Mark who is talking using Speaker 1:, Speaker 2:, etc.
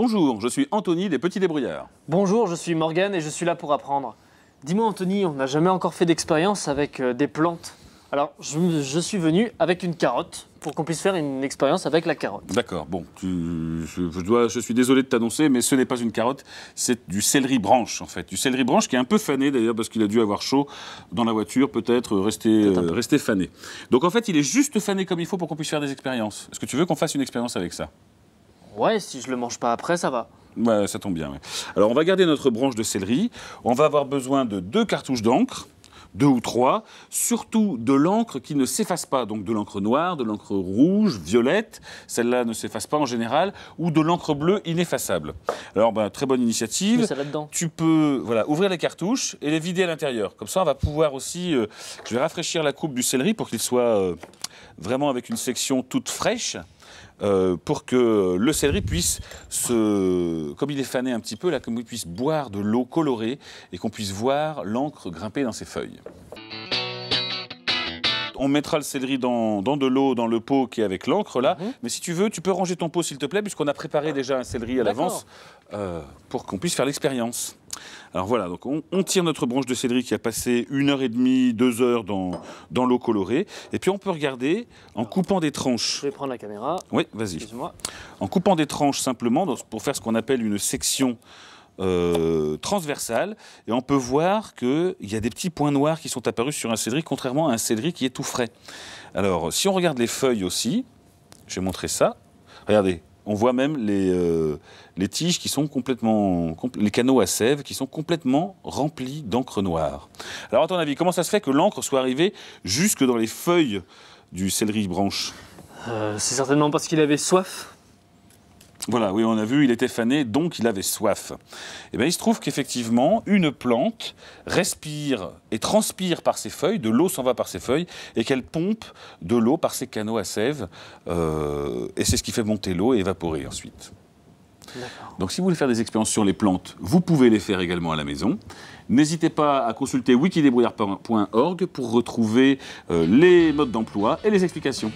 Speaker 1: Bonjour, je suis Anthony des Petits Débrouillards.
Speaker 2: Bonjour, je suis Morgane et je suis là pour apprendre. Dis-moi Anthony, on n'a jamais encore fait d'expérience avec des plantes. Alors, je suis venu avec une carotte pour qu'on puisse faire une expérience avec la carotte.
Speaker 1: D'accord, bon, je suis désolé de t'annoncer, mais ce n'est pas une carotte, c'est du céleri branche en fait. Du céleri branche qui est un peu fané d'ailleurs parce qu'il a dû avoir chaud dans la voiture, peut-être rester fané. Donc en fait, il est juste fané comme il faut pour qu'on puisse faire des expériences. Est-ce que tu veux qu'on fasse une expérience avec ça ?
Speaker 2: Ouais, si je le mange pas après, ça va.
Speaker 1: Ouais, ça tombe bien. Ouais. Alors on va garder notre branche de céleri. On va avoir besoin de 2 cartouches d'encre. 2 ou 3, surtout de l'encre qui ne s'efface pas, donc de l'encre noire, de l'encre rouge, violette, celle-là ne s'efface pas en général, ou de l'encre bleue ineffaçable. Alors, très bonne initiative.
Speaker 2: Mais ça là-dedans.
Speaker 1: Tu peux ouvrir les cartouches et les vider à l'intérieur. Comme ça, on va pouvoir aussi... je vais rafraîchir la coupe du céleri pour qu'il soit vraiment avec une section toute fraîche. Pour que le céleri puisse, comme il est fané un petit peu, là, comme il puisse boire de l'eau colorée et qu'on puisse voir l'encre grimper dans ses feuilles. On mettra le céleri dans de l'eau, dans le pot qui est avec l'encre là. Mais si tu veux, tu peux ranger ton pot s'il te plaît, puisqu'on a préparé déjà un céleri à l'avance pour qu'on puisse faire l'expérience. Alors voilà, donc on tire notre branche de céleri qui a passé 1h30, 2 heures dans l'eau colorée. Et puis on peut regarder en coupant des tranches.
Speaker 2: Je vais prendre la caméra.
Speaker 1: Oui, vas-y.
Speaker 2: Excuse-moi.
Speaker 1: En coupant des tranches simplement, pour faire ce qu'on appelle une section transversale. Et on peut voir qu'il y a des petits points noirs qui sont apparus sur un céleri, contrairement à un céleri qui est tout frais. Alors, si on regarde les feuilles aussi, je vais montrer ça. Regardez. On voit même les tiges qui sont complètement... les canaux à sève qui sont complètement remplis d'encre noire. Alors, à ton avis, comment ça se fait que l'encre soit arrivée jusque dans les feuilles du céleri branche ?
Speaker 2: C'est certainement parce qu'il avait soif.
Speaker 1: Voilà, oui, on a vu, il était fané, donc il avait soif. Et bien, il se trouve qu'effectivement, une plante respire et transpire par ses feuilles, de l'eau s'en va par ses feuilles, et qu'elle pompe de l'eau par ses canaux à sève, et c'est ce qui fait monter l'eau et évaporer ensuite. Donc si vous voulez faire des expériences sur les plantes, vous pouvez les faire également à la maison. N'hésitez pas à consulter wikidébrouillard.org pour retrouver les modes d'emploi et les explications.